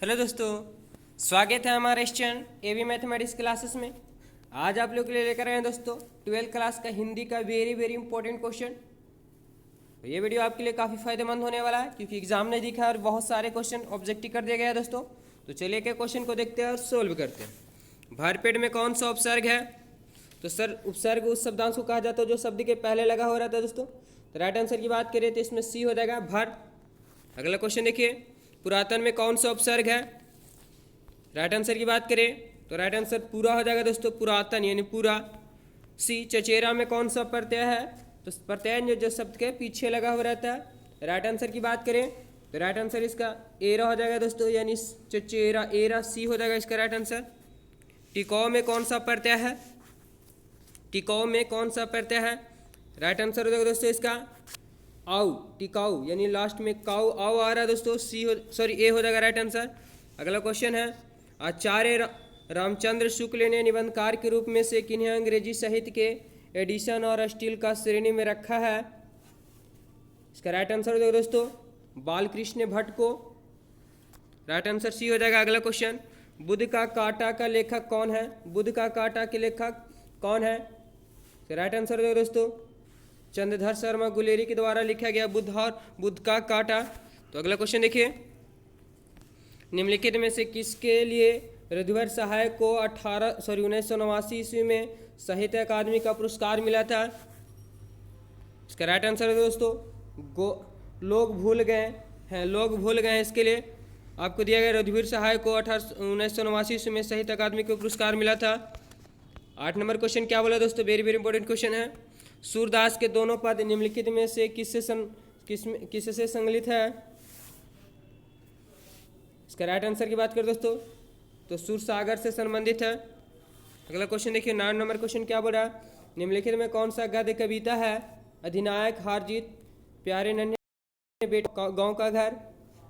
Hello दोस्तों, स्वागत है हमारे इस चैनल एवी मैथमेटिक्स क्लासेस में। आज आप लोग के लिए लेकर आए हैं दोस्तों 12th क्लास का हिंदी का वेरी वेरी इंपॉर्टेंट क्वेश्चन। तो ये वीडियो आपके लिए काफ़ी फायदेमंद होने वाला है क्योंकि एग्जाम ने दिखा है और बहुत सारे क्वेश्चन ऑब्जेक्टिव कर दिया गया है दोस्तों। तो चलिए के क्वेश्चन को देखते हैं और सोल्व करते हैं। भरपेट में कौन सा उपसर्ग है? तो सर उपसर्ग उस शब्दांश को कहा जाता है जो शब्द के पहले लगा हो रहा था दोस्तों। तो राइट आंसर की बात करें तो इसमें सी हो जाएगा भर। अगला क्वेश्चन देखिए, पुरातन में कौन सा उपसर्ग है? राइट आंसर की बात करें तो राइट आंसर पूरा हो जाएगा दोस्तों, पुरातन यानी पूरा। सी चचेरा में कौन सा प्रत्यय है? तो प्रत्यय जो शब्द के पीछे लगा हुआ रहता है। राइट आंसर की बात करें तो राइट आंसर इसका एरा हो जाएगा दोस्तों, यानी चचेरा एरा सी हो जाएगा इसका राइट आंसर। टिकाऊ में कौन सा प्रत्यय है? टिकाऊ में कौन सा प्रत्यय है? राइट आंसर हो जाएगा दोस्तों इसका आउ, टिकाऊ यानी लास्ट में काऊ आउ आ रहा है दोस्तों, सी हो सॉरी ए हो जाएगा राइट आंसर। अगला क्वेश्चन है, आचार्य रामचंद्र शुक्ल ने निबंधकार के रूप में से किन्हें अंग्रेजी साहित्य के एडिशन और स्टील का श्रेणी में रखा है? इसका राइट आंसर हो जाएगा दोस्तों बालकृष्ण भट्ट को। राइट आंसर सी हो जाएगा। अगला क्वेश्चन, बुद्ध का कांटा का लेखक कौन है? बुद्ध का कांटा के लेखक कौन है? राइट आंसर हो जाएगा दोस्तों चंद्रधर शर्मा गुलेरी के द्वारा लिखा गया बुद्ध और बुद्ध का कांटा। तो अगला क्वेश्चन देखिए, निम्नलिखित में से किसके लिए रघुवर सहाय को 1989 ईस्वी में साहित्य अकादमी का पुरस्कार मिला था? इसका राइट आंसर है दोस्तों लोग भूल गए हैं, लोग भूल गए हैं। इसके लिए आपको दिया गया रघुवीर सहाय को 1989 ईस्वी में साहित्य अकादमी को पुरस्कार मिला था। 8 नंबर क्वेश्चन क्या बोला दोस्तों, वेरी वेरी इंपॉर्टेंट क्वेश्चन है। सूरदास के दोनों पद निम्नलिखित में से किससे संगलित है? इसका राइट आंसर की बात करें दोस्तों तो सूर सागर से संबंधित है। अगला क्वेश्चन देखिए, 9 नंबर क्वेश्चन क्या बोल रहा है, निम्नलिखित में कौन सा गद्य कविता है? अधिनायक, हार जीत, प्यारे नन्हे बेटे, गांव का घर।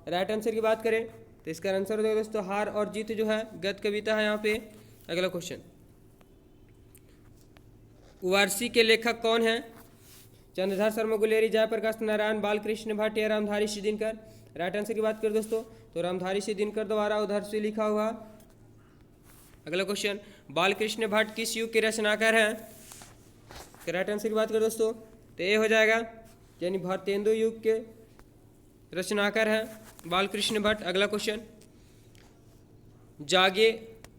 राइट आंसर की बात करें तो इसका आंसर हो जाएगा दोस्तों हार और जीत जो है गद्य कविता है यहाँ पे। अगला क्वेश्चन, वारसी के लेखक कौन है? चंद्रधर शर्मा गुलेरी, जयप्रकाश नारायण, बालकृष्ण भट्ट या रामधारी सिंह दिनकर। राइट आंसर की बात करें दोस्तों तो रामधारी सिंह दिनकर द्वारा उधर से लिखा हुआ। अगला क्वेश्चन, बालकृष्ण भट्ट किस युग के रचनाकार हैं? राइट आंसर की बात करें दोस्तों तो ये हो जाएगा यानी भारतेंदु युग के रचनाकार हैं बालकृष्ण भट्ट। अगला क्वेश्चन, जागे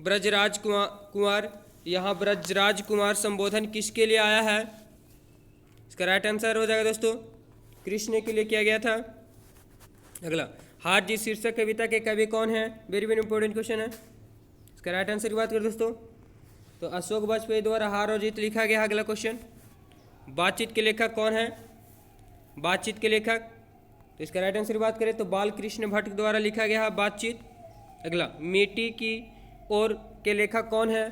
ब्रजराज कुमार, यहाँ ब्रजराज कुमार संबोधन किसके लिए आया है? इसका राइट आंसर हो जाएगा दोस्तों कृष्ण के लिए किया गया था। अगला, हार जीत शीर्षक कविता के कवि कौन है? वेरी वेरी इंपॉर्टेंट क्वेश्चन है। इसका राइट आंसर की बात करें दोस्तों तो अशोक वाजपेयी द्वारा हार और जीत लिखा गया। अगला क्वेश्चन, बातचीत के लेखक कौन है? बातचीत के लेखक तो इसका राइट आंसर की बात करें तो बालकृष्ण भट्ट द्वारा लिखा गया है बातचीत। अगला, मिट्टी की ओर के लेखक कौन है?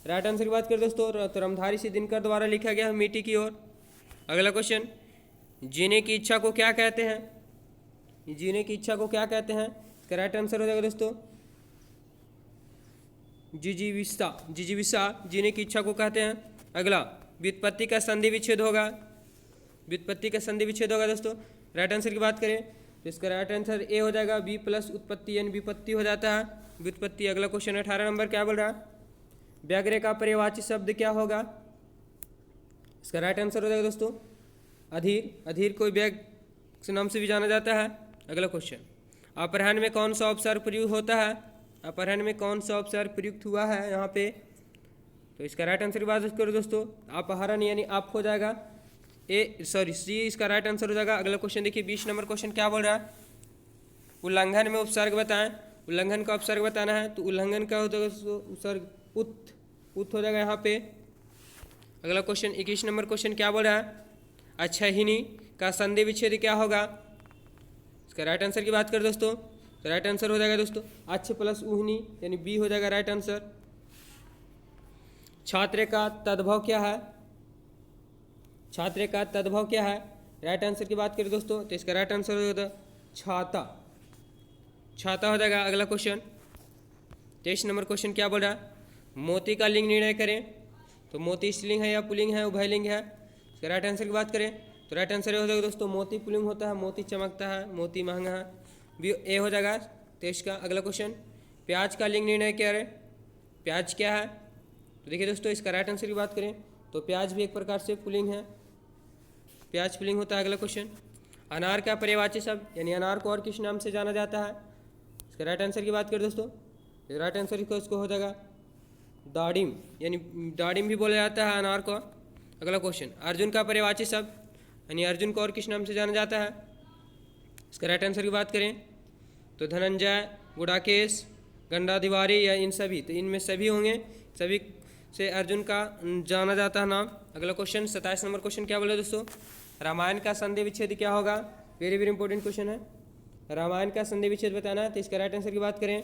राइट आंसर की बात करें दोस्तों तो रामधारी सिंह दिनकर द्वारा लिखा गया है मिट्टी की ओर। अगला क्वेश्चन, जीने की इच्छा को क्या कहते हैं? जीने की इच्छा को क्या कहते हैं? इसका राइट आंसर हो जाएगा दोस्तों जिजीविषा, जिजीविषा जीने की इच्छा को कहते हैं। अगला, व्युत्पत्ति का संधि विच्छेद होगा, व्युत्पत्ति का संधि विच्छेद होगा दोस्तों। राइट आंसर की बात करें तो इसका राइट आंसर ए हो जाएगा, बी प्लस उत्पत्ति यानी विपत्ति हो जाता है व्युत्पत्ति। अगला क्वेश्चन 18 नंबर क्या बोल रहा है, व्याघ्र का पर्यायवाची शब्द क्या होगा? इसका राइट आंसर हो जाएगा दोस्तों अधीर, अधीर कोई व्याघ्र के नाम से भी जाना जाता है। अगला क्वेश्चन, अपहरण में कौन सा उपसर्ग प्रयुक्त होता है? अपहरण में कौन सा उपसर्ग प्रयुक्त हुआ है यहाँ पे? तो इसका राइट आंसर की बात करो दोस्तों अपहरण यानी आप हो जाएगा सी इसका राइट आंसर हो जाएगा। अगला क्वेश्चन देखिए 20 नंबर क्वेश्चन क्या बोल रहा है, उल्लंघन में उपसर्ग बताएं। उल्लंघन का उपसर्ग बताना है तो उल्लंघन का हो जाएगा उपसर्ग उत हो जाएगा यहाँ पे। अगला क्वेश्चन 21 नंबर क्वेश्चन क्या बोल रहा है, अच्छहिनी का संधि विच्छेद क्या होगा? इसका राइट आंसर की बात करें दोस्तों तो राइट आंसर हो जाएगा दोस्तों अच्छ प्लस उहनी यानी बी हो जाएगा राइट आंसर। छात्र का तद्भव क्या है? छात्र का तद्भव क्या है? राइट आंसर की बात करें दोस्तों तो इसका राइट आंसर हो जाएगा छाता, छाता हो जाएगा। अगला क्वेश्चन 23 नंबर क्वेश्चन क्या बोल रहा है, मोती का लिंग निर्णय करें। तो मोती स्त्रीलिंग है या पुल्लिंग है, उभयलिंग है? इसका राइट आंसर की बात करें तो राइट आंसर ये हो जाएगा दोस्तों मोती पुल्लिंग होता है, मोती चमकता है, मोती महंगा है, बी ए हो जाएगा 23 का। अगला क्वेश्चन, प्याज का लिंग निर्णय क्या है? प्याज क्या है? तो देखिए दोस्तों, इसका राइट आंसर की बात करें तो प्याज भी एक प्रकार से पुल्लिंग है, प्याज पुल्लिंग होता है। अगला क्वेश्चन, अनार का पर्यायवाची शब्द यानी अनार को और किस नाम से जाना जाता है? इसका राइट आंसर की बात करें दोस्तों, राइट आंसर इसको हो जाएगा दाडिम, यानी दाडिम भी बोला जाता है अनार को। अगला क्वेश्चन, अर्जुन का पर्यायवाची शब्द यानी अर्जुन को और किस नाम से जाना जाता है? इसका राइट आंसर की बात करें तो धनंजय, गुडाकेश, गंडाधिकारी या इन सभी, तो इनमें सभी होंगे, सभी से अर्जुन का जाना जाता है नाम। अगला क्वेश्चन 27 नंबर क्वेश्चन क्या बोला दोस्तों, रामायण का संधि विच्छेद क्या होगा? वेरी वेरी इंपॉर्टेंट क्वेश्चन है, रामायण का संधि विच्छेद बताना है। तो इसका राइट आंसर की बात करें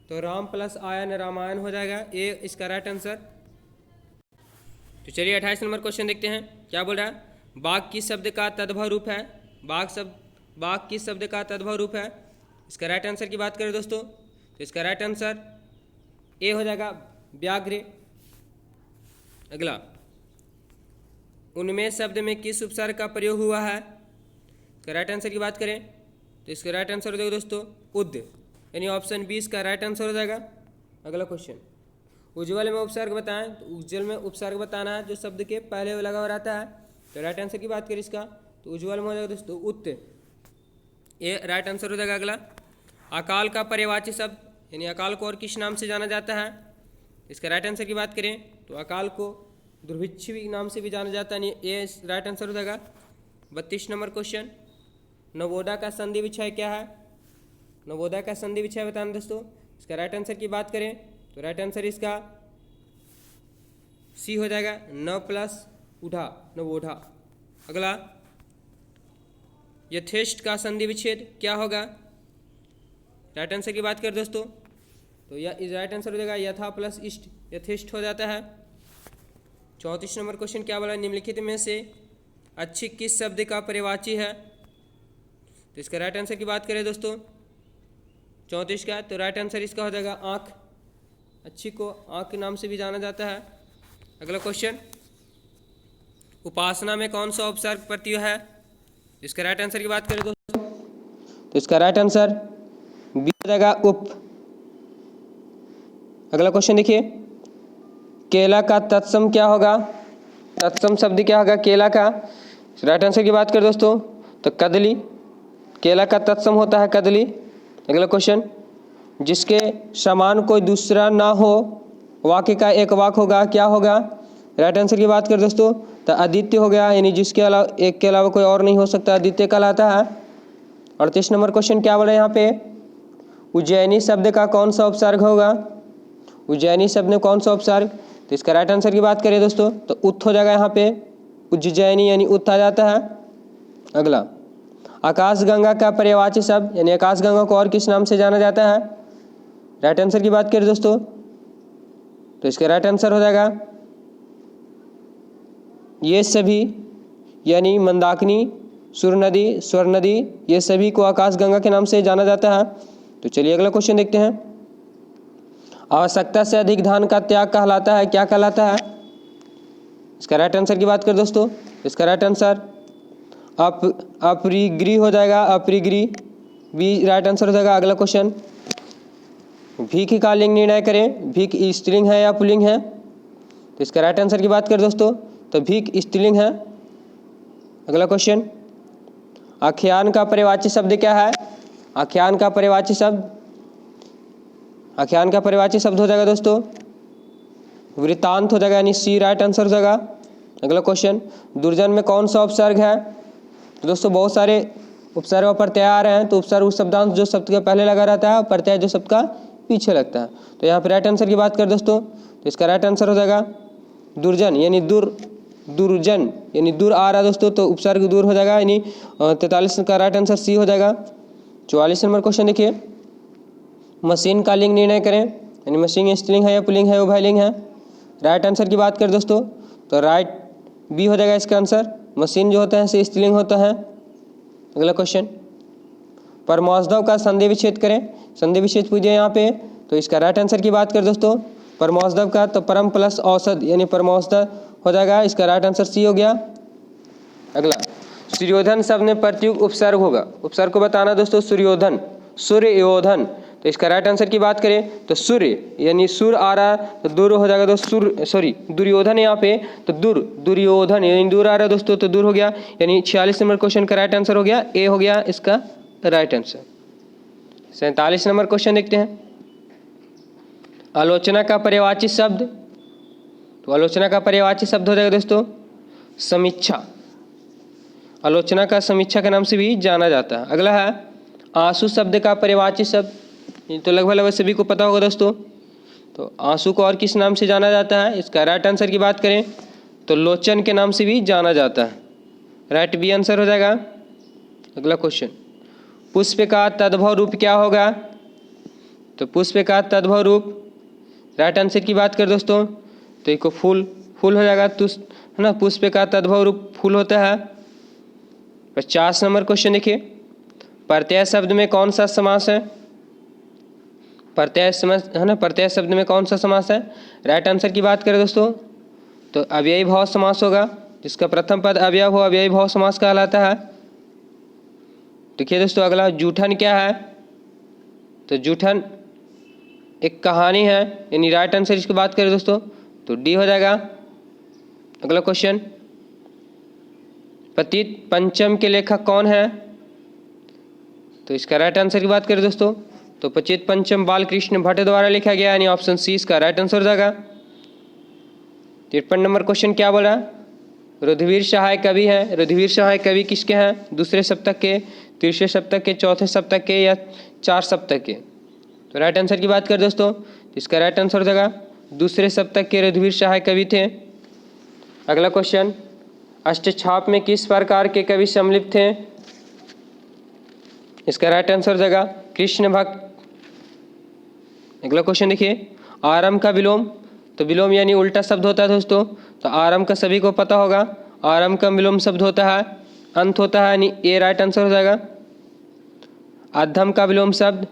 तो राम प्लस आयन रामायण हो जाएगा, ये इसका राइट आंसर। तो चलिए 28 नंबर क्वेश्चन देखते हैं क्या बोल रहा है, बाघ किस शब्द का तद्भव रूप है? बाघ किस शब्द का तद्भव रूप है? इसका राइट आंसर की बात करें दोस्तों तो इसका राइट आंसर ए हो जाएगा, व्याघ्र। अगला, उनमें शब्द में किस उपसर्ग का प्रयोग हुआ है? इसका राइट आंसर की बात करें तो इसका राइट आंसर हो जाएगा दोस्तों उद, यानी ऑप्शन 20 का राइट आंसर हो जाएगा। अगला क्वेश्चन, उज्ज्वल में उपसर्ग बताएं, तो उज्ज्वल में उपसर्ग बताना है जो शब्द के पहले लगा हुआ रहता है। तो राइट आंसर की बात करें इसका तो उज्ज्वल में हो जाएगा दोस्तों उत्त, ये राइट आंसर हो जाएगा। अगला, अकाल का पर्यायवाची शब्द यानी अकाल को और किस नाम से जाना जाता है? इसका राइट आंसर की बात करें तो अकाल को दुर्भिक्ष नाम से भी जाना जाता है, ये राइट आंसर हो जाएगा। 32 नंबर क्वेश्चन, नवोदा का संधि विषय क्या है? नवोदा का संधि विषय बताना दोस्तों। इसका राइट आंसर की बात करें तो राइट आंसर इसका सी हो जाएगा, न प्लस उठा, नवोढ़ा। अगला, यथेष्ट का संधि विच्छेद क्या होगा? राइट आंसर की बात करें दोस्तों तो यह इस राइट आंसर हो जाएगा यथा प्लस इष्ट, यथेष्ट हो जाता है। 34 नंबर क्वेश्चन क्या बोला, निम्नलिखित में से अच्छी किस शब्द का पर्यायवाची है? तो इसका राइट आंसर की बात करें दोस्तों 34 का तो राइट आंसर इसका हो जाएगा आँख, अच्छी को आँख के नाम से भी जाना जाता है। अगला क्वेश्चन, उपासना में कौन सा उपसर्ग प्रत्यय है? इसका राइट आंसर की बात करें दोस्तों तो इसका राइट आंसर बी हो जाएगा उप। अगला क्वेश्चन देखिए, केला का तत्सम क्या होगा? तत्सम शब्द क्या होगा केला का? राइट आंसर की बात करें दोस्तों तो कदली, केला का तत्सम होता है कदली। अगला क्वेश्चन, जिसके समान कोई दूसरा ना हो वाक्य का एक वाक्य होगा, क्या होगा? राइट आंसर की बात करें दोस्तों तो आदित्य हो गया, यानी जिसके अलावा एक के अलावा कोई और नहीं हो सकता, आदित्य कहलाता है। 38 नंबर क्वेश्चन क्या बोला यहाँ पे, उज्जैनी शब्द का कौन सा उपसर्ग होगा? उज्जैनी शब्द में कौन सा उपसर्ग? तो इसका राइट आंसर की बात करें दोस्तों तो उत्थ हो जाएगा यहाँ पे, उज्जैनी यानी उत्थ आ जाता है। अगला, आकाशगंगा का पर्यायवाची शब्द यानी आकाशगंगा को और किस नाम से जाना जाता है? राइट आंसर की बात करें दोस्तों तो इसका राइट आंसर हो जाएगा ये सभी, यानी मंदाकिनी, सुर नदी, स्वर नदी, ये सभी को आकाशगंगा के नाम से जाना जाता है। तो चलिए अगला क्वेश्चन देखते हैं, आवश्यकता से अधिक धान का त्याग कहलाता है, क्या कहलाता है? इसका राइट आंसर की बात करें दोस्तों, इसका राइट आंसर अपरिग्रही हो जाएगा, अपरिग्रही भी राइट आंसर हो जाएगा। अगला क्वेश्चन, भीख का लिंग निर्णय करें, भीख स्त्रीलिंग है या पुल्लिंग है? तो इसका राइट आंसर की बात करें दोस्तों तो भीख स्त्रीलिंग है। अगला क्वेश्चन, आख्यान का पर्यायवाची शब्द क्या है? आख्यान का पर्यायवाची शब्द, आख्यान का पर्यायवाची शब्द हो जाएगा दोस्तों वृत्तांत हो जाएगा, यानी सी राइट आंसर हो जाएगा। अगला क्वेश्चन, दुर्जन में कौन सा उपसर्ग है? तो दोस्तों बहुत सारे उपसर्ग और प्रत्यय आ रहे हैं, तो उपसर्ग उस शब्दांश जो शब्द के पहले लगा रहता है, प्रत्यय जो शब्द का पीछे लगता है। तो यहाँ पर राइट आंसर की बात करें दोस्तों तो इसका राइट आंसर हो जाएगा दुर्जन, यानी दुर्जन यानी दूर आ रहा है दोस्तों, तो उपसर्ग दूर हो जाएगा, यानी 43 का राइट आंसर सी हो जाएगा। 44 नंबर क्वेश्चन देखिए, मशीन का लिंग निर्णय करें, यानी मशीन स्त्रीलिंग है या पुल्लिंग है, उभयलिंग है? राइट आंसर की बात करें दोस्तों तो राइट बी हो जाएगा इसका आंसर, मशीन जो होता है से स्त्रीलिंग होता है। अगला क्वेश्चन, परमौषधव का संधि विच्छेद करें, संधि विच्छेद पूछिए यहाँ पे, तो इसका राइट आंसर की बात करें दोस्तों परमौषधव का तो परम प्लस औषध यानी परमौषध हो जाएगा, इसका राइट आंसर सी हो गया। अगला, सूर्योधन शब्द में प्रत्युक्त उपसर्ग होगा, उपसर्ग को बताना दोस्तों सूर्योधन, सूर्योधन तो इसका राइट आंसर की बात करें तो सूर्य, यानी सुर आ रहा है तो दूर हो जाएगा दोस्तों, दुर्योधन यहाँ पे तो दुर्योधन यानी दूर आ रहा है दोस्तों तो दूर हो गया, यानी 46 नंबर क्वेश्चन का राइट आंसर हो गया ए हो गया इसका राइट आंसर। 47 नंबर क्वेश्चन देखते हैं। आलोचना का पर्यायवाची शब्द, तो आलोचना का पर्यायवाची शब्द हो जाएगा दोस्तों समीक्षा। आलोचना का समीक्षा के नाम से भी जाना जाता है। अगला है आंसू शब्द का पर्यायवाची शब्द, ये तो लगभग सभी को पता होगा दोस्तों। तो आंसू को और किस नाम से जाना जाता है, इसका राइट आंसर की बात करें तो लोचन के नाम से भी जाना जाता है। राइट बी आंसर हो जाएगा। अगला क्वेश्चन, पुष्प का तद्भव रूप क्या होगा, तो पुष्प का तद्भव रूप राइट आंसर की बात कर दोस्तों तो एक फूल हो जाएगा, तो है ना, पुष्प का तद्भव रूप फूल होता है। 50 नंबर क्वेश्चन देखिए, प्रत्यय शब्द में कौन सा समास है, प्रत्यय है ना, प्रत्यय शब्द में कौन सा समास है। राइट आंसर की बात करें दोस्तों तो अव्ययी भाव समास होगा, जिसका प्रथम पद अव्यय हो अव्ययी भाव समास कहलाता है। देखिए दोस्तों अगला जूठन क्या है, तो जूठन एक कहानी है, यानी राइट आंसर इसकी बात करें दोस्तों तो डी हो जाएगा। अगला क्वेश्चन, पतित पंचम के लेखक कौन है, तो इसका राइट आंसर की बात करें दोस्तों तो पतित पंचम बालकृष्ण भट्ट द्वारा लिखा गया, यानी ऑप्शन सी इसका राइट आंसर हो जाएगा। 53 नंबर क्वेश्चन क्या बोला, रुद्रवीर सहाय कवि है, रुद्रवीर सहाय कवि किसके हैं, दूसरे सप्तक के, तीसरे सप्तक के, चौथे सप्तक के या 4 सप्तक के। तो राइट आंसर की बात करें दोस्तों इसका राइट आंसर हो जाएगा दूसरे सप्तक के रुद्रवीर सहाय कवि थे। अगला क्वेश्चन, अष्टछाप में किस प्रकार के कवि सम्मिलित थे, इसका राइट आंसर हो जाएगा कृष्ण भक्त। अगला क्वेश्चन देखिए, आरंभ का विलोम, तो विलोम यानी उल्टा शब्द होता है दोस्तों, तो आरंभ का सभी को पता होगा, आरंभ का विलोम शब्द होता है अंत होता है, यानी ए राइट आंसर हो जाएगा। अधम का विलोम शब्द,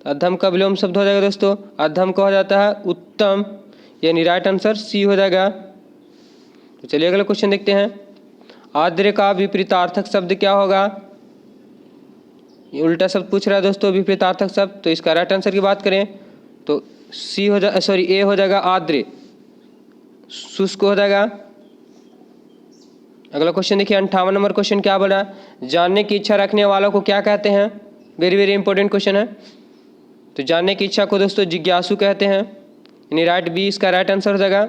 तो अधम का विलोम शब्द हो जाएगा दोस्तों, अधम का हो जाता है उत्तम, यानी राइट आंसर सी हो जाएगा। तो चलिए अगला क्वेश्चन देखते हैं, आद्र का विपरीतार्थक शब्द क्या होगा, ये उल्टा शब्द पूछ रहा है दोस्तों विपरीतार्थक शब्द, तो इसका राइट आंसर की बात करें तो सी हो जाए, सॉरी ए हो जाएगा आद्र, शुष्क हो जाएगा। अगला क्वेश्चन देखिए 58 नंबर क्वेश्चन क्या बोला, जानने की इच्छा रखने वालों को क्या कहते हैं, वेरी वेरी इंपॉर्टेंट क्वेश्चन है। तो जानने की इच्छा को दोस्तों जिज्ञासु कहते हैं, यानी राइट बी इसका राइट आंसर हो जाएगा।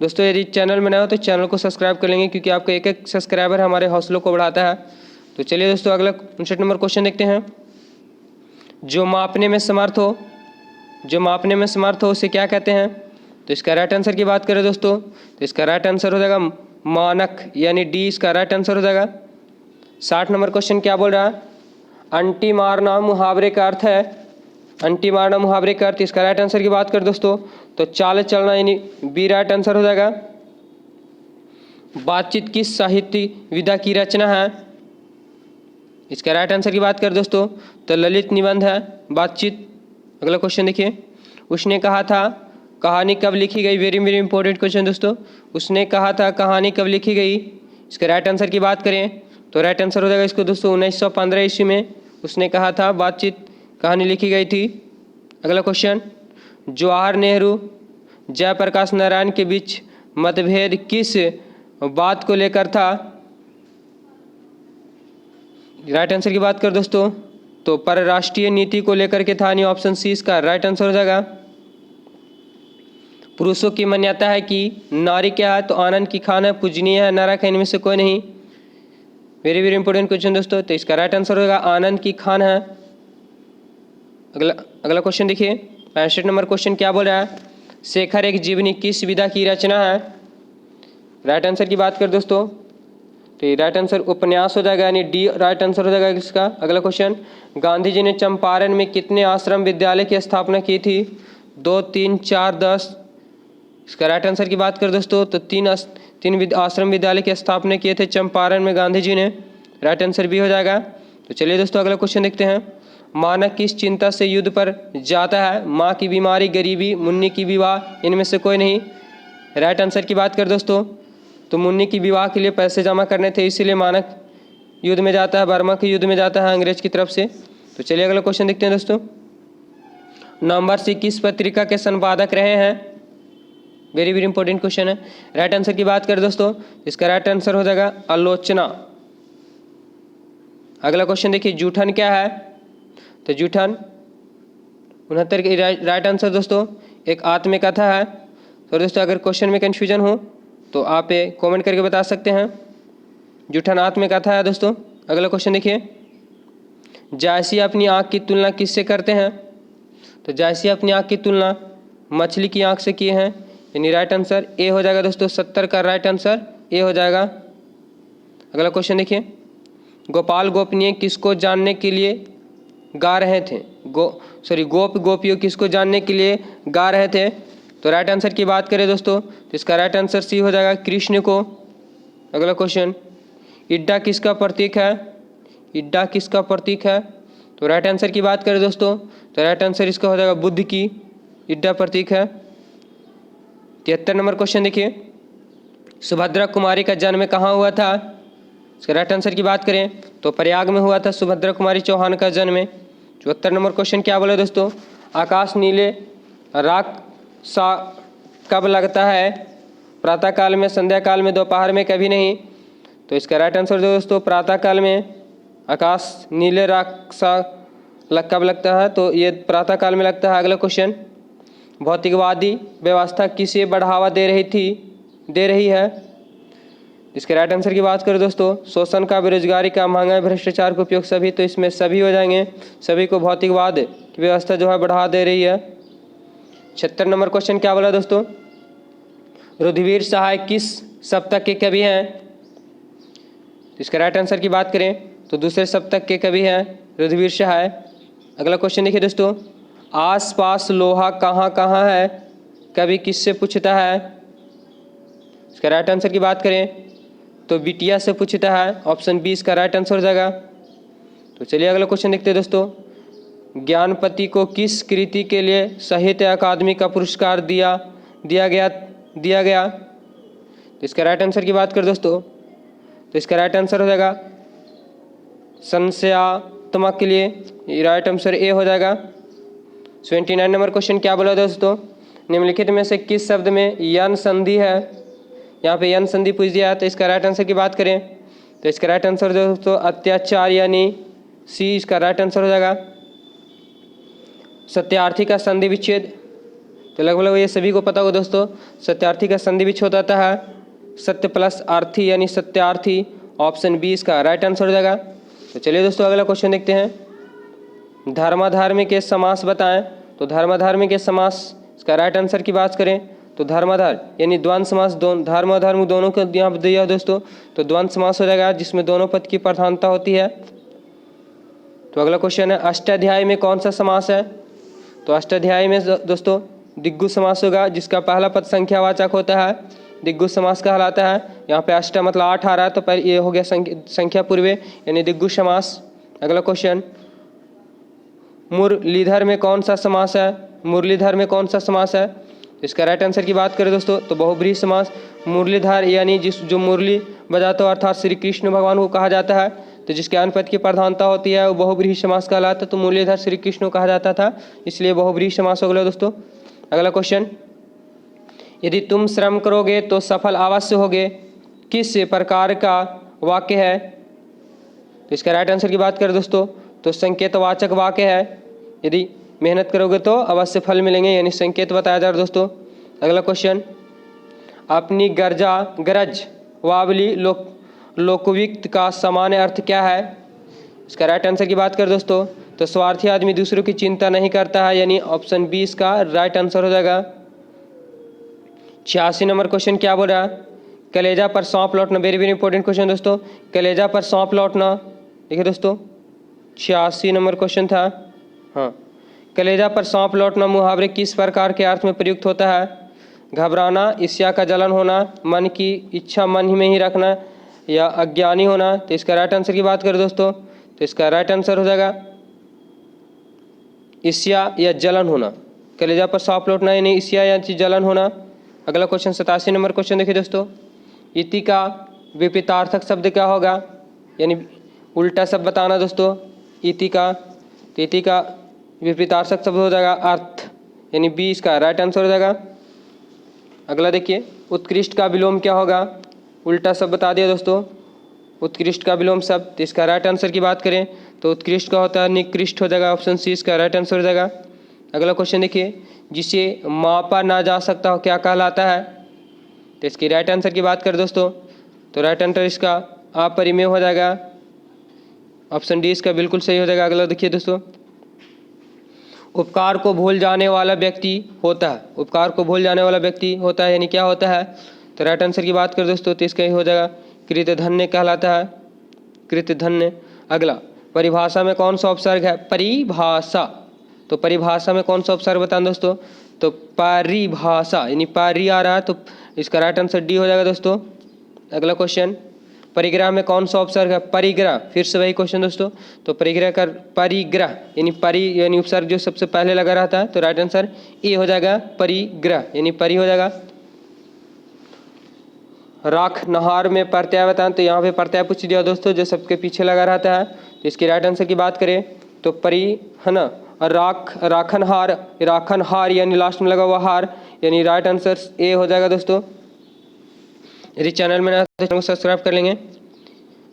दोस्तों यदि चैनल में नए हो तो चैनल को सब्सक्राइब कर लेंगे, क्योंकि आपका एक एक सब्सक्राइबर हमारे हौसलों को बढ़ाता है। तो चलिए दोस्तों अगला 59 नंबर क्वेश्चन देखते हैं, जो मापने में समर्थ हो, जो मापने में समर्थ हो उसे क्या कहते हैं, तो इसका राइट आंसर की बात करें दोस्तों तो इसका राइट आंसर हो जाएगा मानक, यानी डी इसका राइट आंसर हो जाएगा। 60 नंबर क्वेश्चन क्या बोल रहा है, अंटी मारना मुहावरे का अर्थ है, अंटी मारना मुहावरे का अर्थ, इसका राइट आंसर की बात करें दोस्तों तो चाल चलना, यानी बी राइट आंसर हो जाएगा। बातचीत किस साहित्य विधा की रचना है, इसका राइट आंसर की बात करें दोस्तों तो ललित निबंध है बातचीत। अगला क्वेश्चन देखिए, उसने कहा था कहानी कब लिखी गई, वेरी वेरी इंपॉर्टेंट क्वेश्चन दोस्तों, उसने कहा था कहानी कब लिखी गई, इसके राइट आंसर की बात करें तो राइट आंसर हो जाएगा इसको दोस्तों 1915 ईस्वी में उसने कहा था बातचीत कहानी लिखी गई थी। अगला क्वेश्चन, जवाहर नेहरू जयप्रकाश नारायण के बीच मतभेद किस बात को लेकर था, राइट आंसर की बात कर दोस्तों तो परराष्ट्रीय नीति को लेकर के था, यानी ऑप्शन सी इसका राइट आंसर हो जाएगा। पुरुषों की मान्यता है कि नारी क्या है, तो आनंद की खान है, पूजनीय है, नरक है, इनमें से कोई नहीं। वेरी वेरी इंपॉर्टेंट क्वेश्चन दोस्तों, तो इसका राइट आंसर होगा आनंद की खान है। अगला क्वेश्चन देखिए 65 नंबर क्वेश्चन क्या बोल रहा है, शेखर एक जीवनी किस विधा की रचना है, राइट आंसर की बात कर दोस्तों तो ये राइट आंसर उपन्यास हो जाएगा, यानी डी राइट आंसर हो जाएगा इसका। अगला क्वेश्चन, गांधी जी ने चंपारण में कितने आश्रम विद्यालय की स्थापना की थी, 2, 3, 4, 10, इसका राइट आंसर की बात कर दोस्तों तो तीन आश्रम विद्यालय की स्थापना किए थे चंपारण में गांधी जी ने, राइट आंसर भी हो जाएगा। तो चलिए दोस्तों अगला क्वेश्चन देखते हैं, मानक किस चिंता से युद्ध पर जाता है, माँ की बीमारी, गरीबी, मुन्नी की विवाह, इनमें से कोई नहीं। राइट आंसर की बात कर दोस्तों तो मुन्नी की विवाह के लिए पैसे जमा करने थे, इसीलिए मानक युद्ध में जाता है, बर्मा के युद्ध में जाता है अंग्रेज की तरफ से। तो चलिए अगला क्वेश्चन देखते हैं दोस्तों। नवंबर से किस पत्रिका के संपादक रहे हैं? वेरी वेरी इंपॉर्टेंट क्वेश्चन है। राइट आंसर की बात करें दोस्तों, इसका राइट आंसर हो जाएगा आलोचना। अगला क्वेश्चन देखिए, जूठन क्या है? तो जूठन 69 की राइट आंसर दोस्तों एक आत्मकथा है। तो दोस्तों अगर क्वेश्चन में कंफ्यूजन हो तो आप कमेंट करके बता सकते हैं। जूठन आत्मकथा है दोस्तों। अगला क्वेश्चन देखिए, जायसी अपनी आँख की तुलना किससे करते हैं? तो जायसी अपनी आँख की तुलना मछली की आँख से किए हैं, यानी राइट आंसर ए हो जाएगा दोस्तों। 70 का राइट आंसर ए हो जाएगा। अगला क्वेश्चन देखिए, गोपाल गोपनीय किसको जानने के लिए गा रहे थे? गोप गोपियों किसको जानने के लिए गा रहे थे? तो राइट आंसर की बात करें दोस्तों तो इसका राइट आंसर सी हो जाएगा, कृष्ण को। अगला क्वेश्चन, इड्डा किसका प्रतीक है? इड्डा किसका प्रतीक है? तो राइट आंसर की बात करें दोस्तों तो राइट आंसर इसका हो जाएगा बुद्ध की, इड्डा प्रतीक है। 73 नंबर क्वेश्चन देखिए, सुभद्रा कुमारी का जन्म कहाँ हुआ था? इसका राइट आंसर की बात करें तो प्रयाग में हुआ था सुभद्रा कुमारी चौहान का जन्म। 74 नंबर क्वेश्चन क्या बोले दोस्तों, आकाश नीले राख सा कब लगता है? प्रातः काल में, संध्या काल में, दोपहर में, कभी नहीं। तो इसका राइट आंसर दोस्तों प्रातः काल में आकाश नीले राख सा कब लगता है? तो ये प्रातः काल में लगता है। अगला क्वेश्चन, भौतिकवादी व्यवस्था किसे बढ़ावा दे रही है? इसके राइट आंसर की बात करें दोस्तों, शोषण का, बेरोजगारी का, महंगाई, भ्रष्टाचार का उपयोग सभी। तो इसमें सभी हो जाएंगे, सभी को भौतिकवाद की व्यवस्था जो है बढ़ा दे रही है। 76 नंबर क्वेश्चन क्या बोला दोस्तों, रुद्रवीर सहाय किस सप्तक के कवि हैं? इसका राइट आंसर की बात करें तो दूसरे सप्तक के कवि हैं रुद्रवीर सहाय। अगला क्वेश्चन देखिए दोस्तों, आस पास लोहा कहाँ कहाँ है? कवि किससे पूछता है? इसका राइट आंसर की बात करें तो बिटिया से पूछता है। ऑप्शन बी इसका राइट आंसर हो जाएगा। तो चलिए अगला क्वेश्चन देखते हैं दोस्तों, ज्ञानपति को किस कृति के लिए साहित्य अकादमी का पुरस्कार दिया गया? तो इसका राइट आंसर की बात करें दोस्तों तो इसका राइट आंसर हो जाएगा संशयात्मक के लिए, राइट आंसर ए हो जाएगा। 79 नंबर क्वेश्चन क्या बोला दोस्तों, निम्नलिखित में से किस शब्द में यन संधि है? यहाँ पे यन संधि पूछ दिया है। तो इसका राइट आंसर की बात करें तो इसका राइट आंसर दोस्तों अत्याचार, यानी सी इसका राइट आंसर हो जाएगा। सत्यार्थी का संधि विच्छेद, तो लगभग ये सभी को पता होगा दोस्तों, सत्यार्थी का संधि विच्छेद होता है सत्य प्लस आर्थी, यानी सत्यार्थी। ऑप्शन बी इसका राइट आंसर हो जाएगा। तो चलिए दोस्तों अगला क्वेश्चन देखते हैं, धर्माधर्म के समास बताएं। तो धर्माधर्म के समास इसका राइट आंसर की बात करें तो धर्माधर यानी द्वंद्व समास, धर्म और धर्म दोनों को यहाँ पर दिया दोस्तों, तो द्वंद्व समास हो जाएगा जिसमें दोनों पद की प्रधानता होती है। तो अगला क्वेश्चन है, अष्टाध्यायी में कौन सा समास है? तो अष्टाध्यायी में दोस्तों दिग्गु समास होगा, जिसका पहला पद संख्यावाचक होता है, दिग्गु समास कहलाता है। यहाँ पे अष्ट मतलब 8 आ रहा है, तो पर ये हो गया संख्या पूर्वे, यानी दिग्गु समास। अगला क्वेश्चन, मुरलीधर में कौन सा समास है? मुरलीधर में कौन सा समास है? इसका राइट आंसर की बात करें दोस्तों तो बहुब्रीहि समास। मुरलीधर यानी जो मुरली बजाते हो अर्थात श्री कृष्ण भगवान को कहा जाता है, तो जिसके अन्य पद की प्रधानता होती है वो बहुब्रीहि समास कहलाता है। तो मुरलीधर श्री कृष्ण को कहा जाता था, इसलिए बहुब्रीहि समास हो गया दोस्तों। अगला क्वेश्चन, यदि तुम श्रम करोगे तो सफल अवश्य होगे, किस प्रकार का वाक्य है? तो इसका राइट आंसर की बात करें दोस्तों तो संकेतवाचक वाक्य है, यदि मेहनत करोगे तो अवश्य फल मिलेंगे, यानी संकेत बताया जा रहा है दोस्तों। अगला क्वेश्चन, अपनी गरज वावली लोकविक्त का सामान्य अर्थ क्या है? इसका राइट आंसर की बात करें दोस्तों तो स्वार्थी आदमी दूसरों की चिंता नहीं करता है, यानी ऑप्शन बी इसका राइट आंसर हो जाएगा। 86 नंबर क्वेश्चन क्या बोल रहा है, कलेजा पर सौंप लौटना। वेरी वेरी इंपॉर्टेंट क्वेश्चन दोस्तों, कलेजा पर सौंप लौटना। देखिए दोस्तों 86 नंबर क्वेश्चन था। हाँ, कलेजा पर सौंप लौटना मुहावरे किस प्रकार के अर्थ में प्रयुक्त होता है? घबराना, ईर्ष्या का जलन होना, मन की इच्छा मन ही में ही रखना, या अज्ञानी होना। तो इसका राइट आंसर की बात करें दोस्तों तो इसका राइट आंसर हो जाएगा ईर्ष्या या जलन होना। कलेजा पर सौंप लौटना यानी ईर्ष्या या जलन होना। अगला क्वेश्चन 87 नंबर क्वेश्चन देखिए दोस्तों, इति का विपरीतार्थक शब्द क्या होगा? यानी उल्टा शब्द बताना दोस्तों इति का। तो इति का विपरीतार्थक शब्द हो जाएगा अर्थ, यानी बी इसका राइट आंसर हो जाएगा। अगला देखिए, उत्कृष्ट का विलोम क्या होगा? उल्टा सब बता दिया दोस्तों। उत्कृष्ट का विलोम शब्द, तो इसका राइट आंसर की बात करें तो उत्कृष्ट का होता है निकृष्ट हो जाएगा, ऑप्शन सी इसका राइट आंसर हो जाएगा। अगला क्वेश्चन देखिए, जिसे मापा ना जा सकता हो क्या कहलाता है? तो इसकी राइट आंसर की बात करें दोस्तों तो राइट आंसर इसका अपरिमेय हो जाएगा, ऑप्शन डी इसका बिल्कुल सही हो जाएगा। अगला देखिए दोस्तों, उपकार को भूल जाने वाला व्यक्ति होता है, उपकार को भूल जाने वाला व्यक्ति होता है यानी क्या होता है? तो राइट आंसर की बात करें दोस्तों तो इसका ही हो जाएगा कृतधन्य कहलाता है, कृतधन्य। अगला, परिभाषा में कौन सा उपसर्ग है? परिभाषा, तो परिभाषा में कौन सा उपसर्ग बताएं दोस्तों? तो परिभाषा यानी पारी आ रहा है, तो इसका राइट आंसर डी हो जाएगा दोस्तों। अगला क्वेश्चन, परिग्रह में कौन सा उपसर्ग है? परिग्रह, फिर से वही क्वेश्चन दोस्तों। तो परिग्रह का परिग्रह यानी परि यानी उपसर्ग जो सबसे पहले लगा रहता है, तो राइट आंसर ए हो जाएगा, परिग्रह यानी परि हो जाएगा। राख नहार में प्रत्यय बताएं, तो यहाँ पे प्रत्यय पूछ दिया दोस्तों जो सबके पीछे लगा रहता है, तो इसकी राइट आंसर की बात करें तो परि है ना, और राखनहार, राखनहार यानी लास्ट में लगा हुआ हार, यानी राइट आंसर ए हो जाएगा दोस्तों। यदि चैनल में ना तो चैनल को सब्सक्राइब कर लेंगे।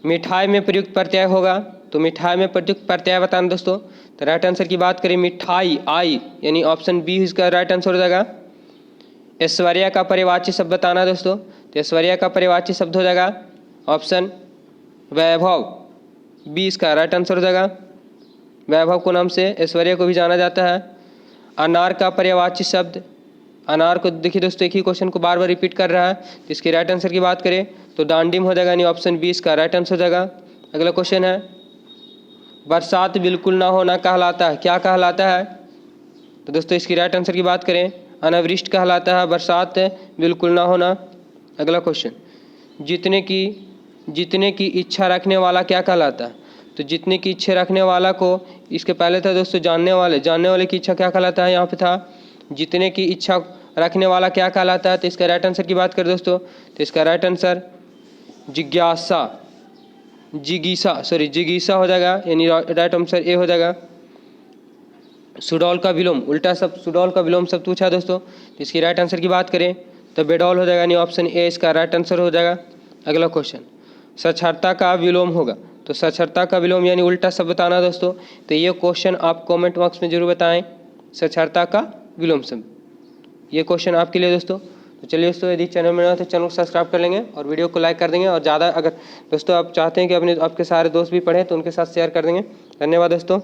मिठाई में प्रयुक्त प्रत्यय होगा, तो मिठाई में प्रयुक्त प्रत्यय बताना दोस्तों, तो राइट आंसर की बात करें मिठाई आई, यानी ऑप्शन बी इसका राइट आंसर हो जाएगा। ऐश्वर्या का परिवाची शब्द बताना दोस्तों, तो ऐश्वर्या का परिवाची शब्द हो जाएगा ऑप्शन वैभव, बी इसका राइट आंसर हो जाएगा। वैभव को नाम से ऐश्वर्या को भी जाना जाता है। अनार का पर्यायवाची शब्द, अनार को देखिए दोस्तों एक ही क्वेश्चन को बार बार रिपीट कर रहा है, तो इसकी राइट आंसर की बात करें तो डांडिम हो जाएगा, यानी ऑप्शन बी इसका राइट आंसर हो जाएगा। अगला क्वेश्चन है, बरसात बिल्कुल ना होना कहलाता है, क्या कहलाता है? तो दोस्तों इसकी राइट आंसर की बात करें अनावृष्ट कहलाता है, बरसात बिल्कुल ना होना। अगला क्वेश्चन, जीतने की इच्छा रखने वाला क्या कहलाता है? तो जीतने की इच्छा रखने वाला को, इसके पहले था दोस्तों जानने वाले की इच्छा क्या कहलाता है, यहाँ पे था जीतने की इच्छा रखने वाला क्या कहलाता है। तो इसका राइट आंसर की बात करें दोस्तों तो इसका राइट आंसर जिगीसा हो जाएगा, यानी राइट आंसर ए हो जाएगा। सुडौल का विलोम, उल्टा सब सुडौल का विलोम सब पूछा दोस्तों, तो इसकी राइट आंसर की बात करें तो बेडौल हो जाएगा, यानी ऑप्शन ए इसका राइट आंसर हो जाएगा। अगला क्वेश्चन, साक्षरता का विलोम होगा, तो साक्षरता का विलोम यानी उल्टा सब बताना दोस्तों, तो ये क्वेश्चन आप कमेंट बॉक्स में जरूर बताएं, साक्षरता का विलोम शब्द, ये क्वेश्चन आपके लिए दोस्तों। तो चलिए दोस्तों, यदि चैनल में नया है तो चैनल को सब्सक्राइब कर लेंगे और वीडियो को लाइक कर देंगे, और ज़्यादा अगर दोस्तों आप चाहते हैं कि आपके सारे दोस्त भी पढ़ें तो उनके साथ शेयर कर देंगे। धन्यवाद दोस्तों।